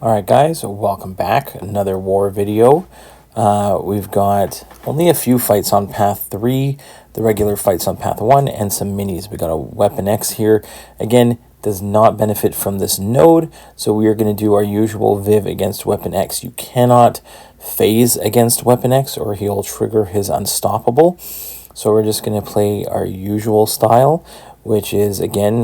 Alright guys, welcome back. Another war video. We've got only a few fights on path 3, the regular fights on path 1, and some minis. We got a Weapon X here. Again, does not benefit from this node, so we are going to do our usual Viv against Weapon X. You cannot phase against Weapon X or he'll trigger his Unstoppable. So we're just going to play our usual style, which is, again,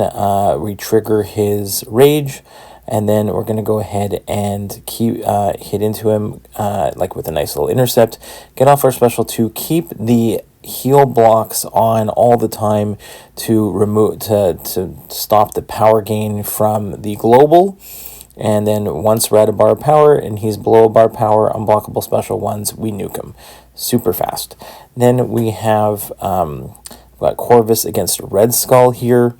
we trigger his Rage, and then we're going to go ahead and keep hit into him like with a nice little intercept. Get off our special 2. Keep the heal blocks on all the time to remove to stop the power gain from the global. And then once we're at a bar of power and he's below a bar of power, unblockable special ones, we nuke him super fast. Then we have got Corvus against Red Skull here,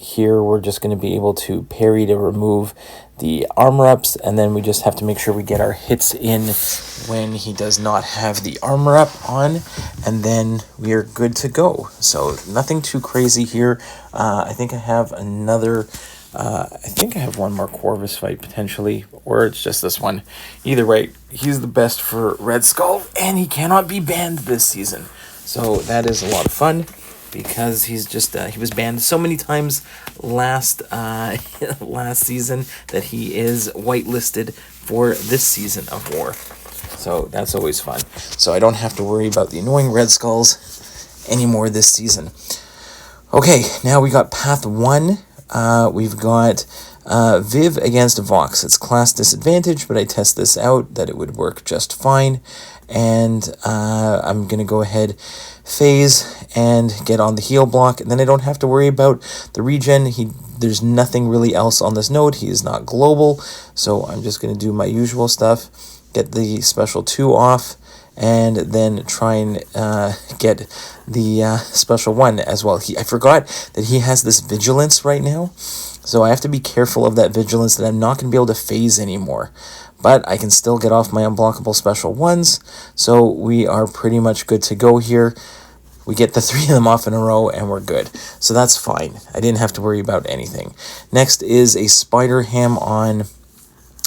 here we're just going to be able to parry to remove the armor ups, and then we just have to make sure we get our hits in when he does not have the armor up on, and then we are good to go. So nothing too crazy here. I think I have another... I think I have one more Corvus fight potentially, or it's just this one. Either way, he's the best for Red Skull, and he cannot be banned this season. So that is a lot of fun, because he's just he was banned so many times last season that he is whitelisted for this season of War. So that's always fun. So I don't have to worry about the annoying Red Skulls anymore this season. Okay, now we got Path 1. We've got Viv against Vox. It's class disadvantage, but I test this out that it would work just fine. And I'm going to go ahead, phase, and get on the heal block. And then I don't have to worry about the regen. There's nothing really else on this node. He is not global. So I'm just going to do my usual stuff. Get the special 2 off. And then try and get the special 1 as well. I forgot that he has this vigilance right now, so I have to be careful of that vigilance, that I'm not going to be able to phase anymore. But I can still get off my unblockable special 1s, so we are pretty much good to go here. We get the 3 of them off in a row, and we're good. So that's fine. I didn't have to worry about anything. Next is a SpiderHam on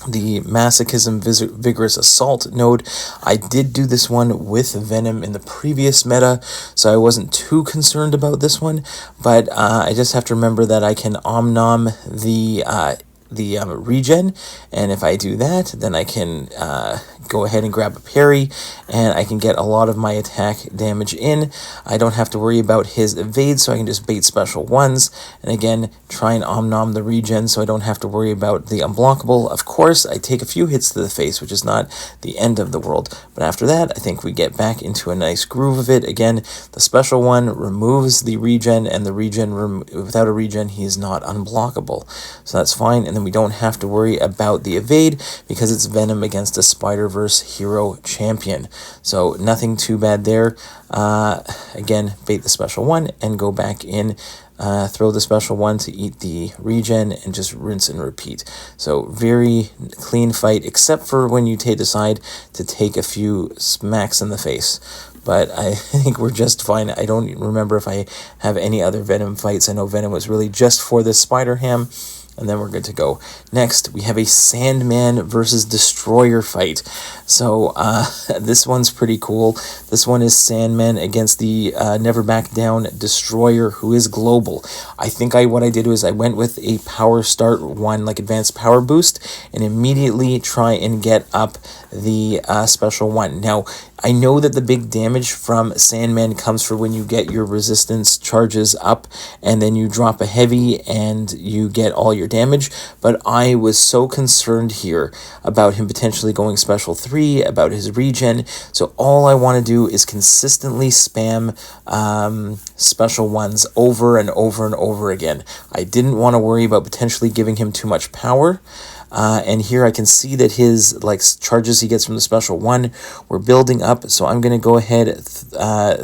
the Masochism Vigorous Assault node. I did do this one with Venom in the previous meta, so I wasn't too concerned about this one, but I just have to remember that I can omnom the regen, and if I do that, then I can go ahead and grab a parry, and I can get a lot of my attack damage in. I don't have to worry about his evade, so I can just bait special 1s, and again, try and omnom the regen, so I don't have to worry about the unblockable. Of course, I take a few hits to the face, which is not the end of the world, but after that, I think we get back into a nice groove of it. Again, the special 1 removes the regen, and the regen, without a regen, he is not unblockable, so that's fine. And then we don't have to worry about the evade, because it's Venom against a Spider-Verse hero champion. So nothing too bad there. Again, bait the special 1 and go back in, throw the special 1 to eat the regen, and just rinse and repeat. So very clean fight, except for when you decide to take a few smacks in the face. But I think we're just fine. I don't remember if I have any other Venom fights. I know Venom was really just for this SpiderHam, and then we're good to go. Next, we have a Sandman versus Destroyer fight. So this one's pretty cool. This one is Sandman against the Never Back Down Destroyer, who is global. I think what I did was I went with a power start 1, like advanced power boost, and immediately try and get up the special 1. Now, I know that the big damage from Sandman comes for when you get your resistance charges up, and then you drop a heavy and you get all your damage, but I was so concerned here about him potentially going special 3, about his regen, so all I want to do is consistently spam special 1s over and over and over again. I didn't want to worry about potentially giving him too much power. And here I can see that his charges he gets from the special 1 were building up, so I'm going to go ahead,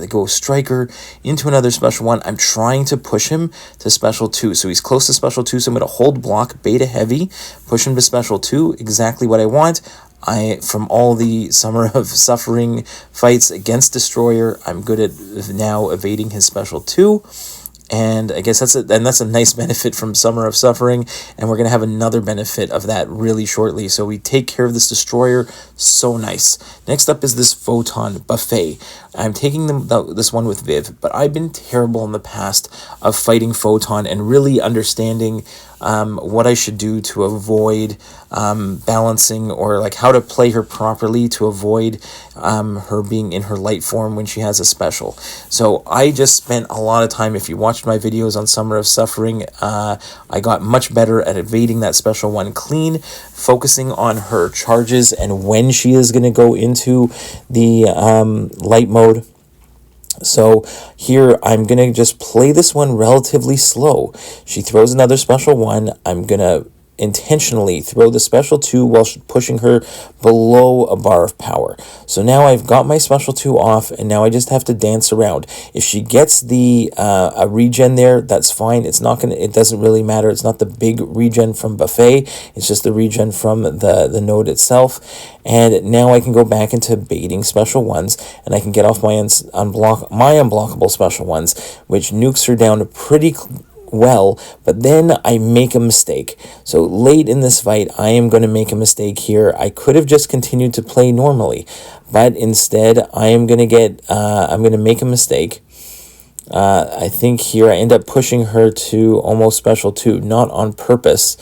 go Striker into another special 1. I'm trying to push him to special 2, so he's close to special 2, so I'm going to hold block, beta heavy, push him to special 2, exactly what I want. From all the Summer of Suffering fights against Destroyer, I'm good at now evading his special 2. And I guess that's a nice benefit from Summer of Suffering, and we're gonna have another benefit of that really shortly. So we take care of this destroyer, so nice. Next up is this Photon Buffet. I'm taking this one with Viv, but I've been terrible in the past of fighting Photon and really understanding what I should do to avoid balancing, or like how to play her properly to avoid her being in her light form when she has a special. So I just spent a lot of time, if you watched my videos on Summer of Suffering, I got much better at evading that special one clean, focusing on her charges and when she is going to go into the light mode. So here I'm going to just play this one relatively slow. She throws another special one. I'm going to intentionally throw the special 2 while pushing her below a bar of power. So now I've got my special 2 off, and now I just have to dance around. If she gets the a regen there, that's fine. It doesn't really matter. It's not the big regen from Buffet. It's just the regen from the node itself. And now I can go back into baiting special ones, and I can get off my unblockable special ones, which nukes her down pretty well, but then I make a mistake. So late in this fight, I am going to make a mistake here. I could have just continued to play normally, but instead I am going to I'm going to make a mistake. I think here I end up pushing her to almost special 2, not on purpose,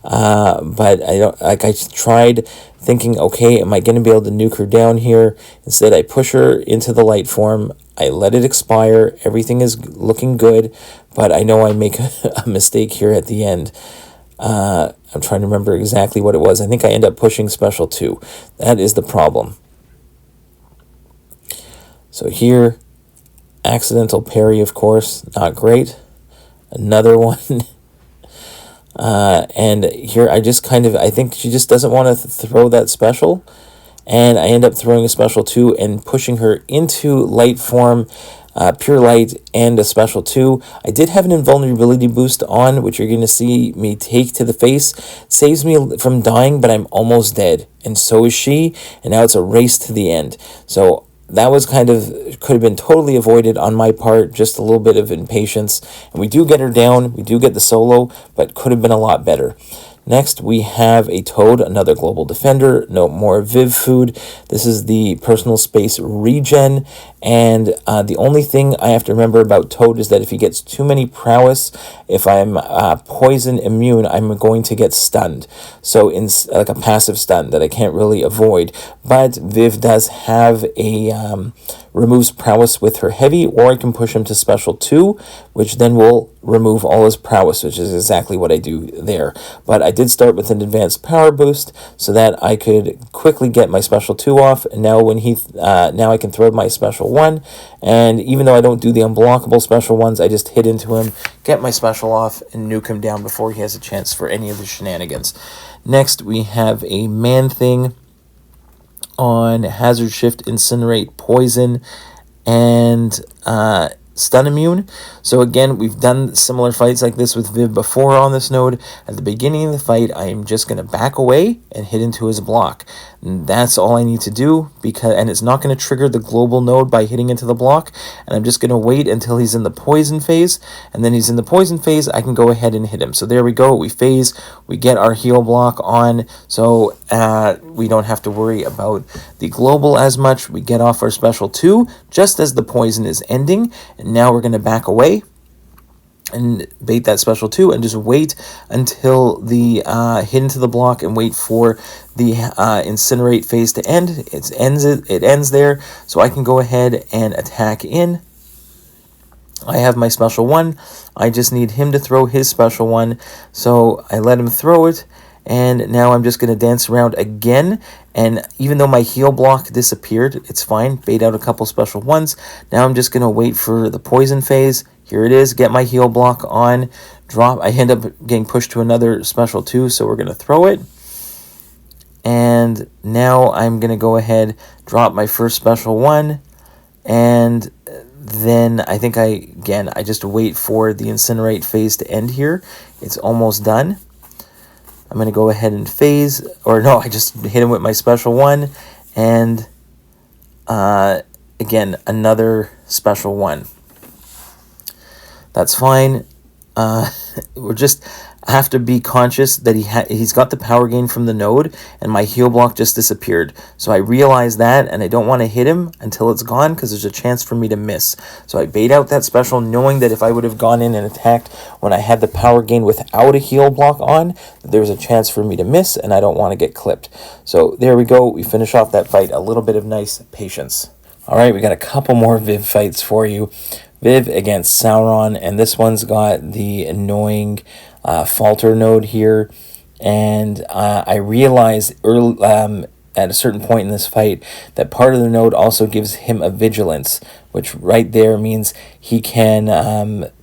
but I tried thinking, okay, am I going to be able to nuke her down here? Instead, I push her into the light form. I let it expire. Everything is looking good, but I know I make a mistake here at the end. I'm trying to remember exactly what it was. I think I end up pushing special 2. That is the problem. So here, accidental parry, of course, not great. Another one. And here I think she just doesn't want to throw that special. And I end up throwing a special 2 and pushing her into light form, pure light, and a special 2. I did have an invulnerability boost on, which you're going to see me take to the face. Saves me from dying, but I'm almost dead. And so is she. And now it's a race to the end. So that was could have been totally avoided on my part, just a little bit of impatience. And we do get her down. We do get the solo, but could have been a lot better. Next, we have a Toad, another global defender. No more Viv food. This is the personal space regen. And the only thing I have to remember about Toad is that if he gets too many prowess, if I'm poison immune, I'm going to get stunned. So like a passive stun that I can't really avoid. But Viv does have a removes prowess with her heavy, or I can push him to special 2, which then will remove all his prowess, which is exactly what I do there. But I did start with an advanced power boost so that I could quickly get my special 2 off. And now now I can throw my special 1, and even though I don't do the unblockable special ones, I just hit into him, get my special off, and nuke him down before he has a chance for any of the shenanigans. Next, we have a ManThing on Hazard Shift, Incinerate, Poison, and stun immune. So again, we've done similar fights like this with Viv before on this node. At the beginning of the fight, I am just going to back away and hit into his block. And that's all I need to do, and it's not going to trigger the global node by hitting into the block. And I'm just going to wait until he's in the poison phase. And then he's in the poison phase, I can go ahead and hit him. So there we go. We phase. We get our heal block on. So we don't have to worry about the global as much. We get off our special 2 just as the poison is ending. And now we're going to back away and bait that special 2 and just wait until the hit into the block and wait for the incinerate phase to end. It ends there, so I can go ahead and attack in. I have my special 1. I just need him to throw his special 1, so I let him throw it. And now I'm just going to dance around again. And even though my heal block disappeared, it's fine. Bait out a couple special 1s. Now I'm just going to wait for the poison phase. Here it is. Get my heal block on. Drop. I end up getting pushed to another special 2, so we're going to throw it. And now I'm going to go ahead, drop my first special 1. And then I think I just wait for the incinerate phase to end here. It's almost done. I'm going to go ahead and phase, or no, I just hit him with my special 1, and again, another special 1. That's fine. We're just have to be conscious that he's got the power gain from the node, and my heal block just disappeared. So I realize that, and I don't want to hit him until it's gone because there's a chance for me to miss. So I bait out that special, knowing that if I would have gone in and attacked when I had the power gain without a heal block on, there's a chance for me to miss, and I don't want to get clipped. So there we go. We finish off that fight. A little bit of nice patience. All right, we got a couple more Viv fights for you. Viv against Sauron, and this one's got the annoying falter node here, and I realized early, at a certain point in this fight that part of the node also gives him a vigilance, which right there means he can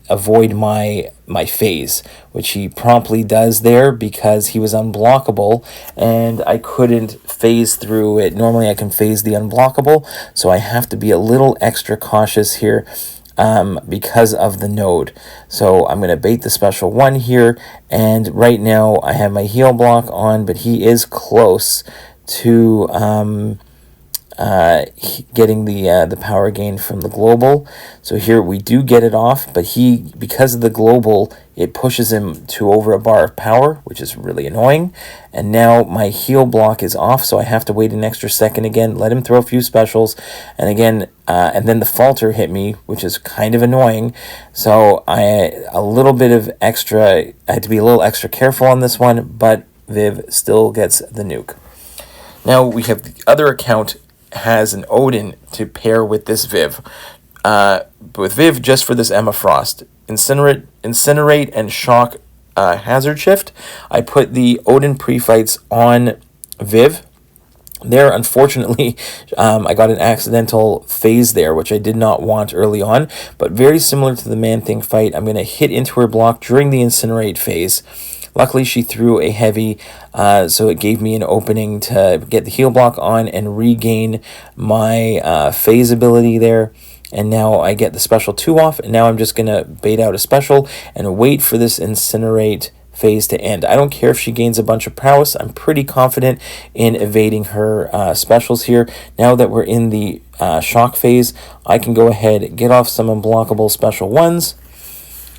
avoid my phase, which he promptly does there because he was unblockable and I couldn't phase through it. Normally I can phase the unblockable, so I have to be a little extra cautious here because of the node. So I'm going to bait the special one here, and right now I have my heal block on, but he is close to getting the power gain from the global. So here we do get it off, but because of the global, it pushes him to over a bar of power, which is really annoying. And now my heal block is off, so I have to wait an extra second again, let him throw a few specials, and again, and then the falter hit me, which is kind of annoying. So I had to be a little extra careful on this one, but Viv still gets the nuke. Now we have the other account has an Odin to pair with this Viv. With Viv, just for this Emma Frost, Incinerate and Shock Hazard Shift. I put the Odin pre-fights on Viv. There, unfortunately, I got an accidental phase there, which I did not want early on, but very similar to the ManThing fight, I'm going to hit into her block during the Incinerate phase. Luckily, she threw a heavy, so it gave me an opening to get the heal block on and regain my phase ability there. And now I get the special 2 off, and now I'm just going to bait out a special and wait for this Incinerate phase to end. I don't care if she gains a bunch of prowess. I'm pretty confident in evading her specials here. Now that we're in the shock phase, I can go ahead, get off some unblockable special ones,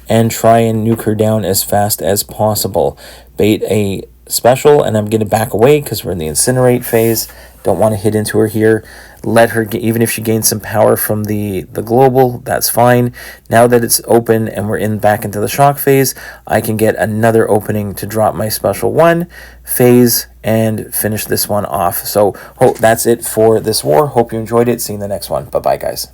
and try and nuke her down as fast as possible. Bait a special, and I'm going to back away because we're in the Incinerate phase. Don't want to hit into her here. Let her get, even if she gains some power from the global, that's fine. Now that it's open and we're back into the shock phase, I can get another opening to drop my special 1 phase and finish this one off. So that's it for this war. Hope you enjoyed it. See you in the next one. Bye-bye, guys.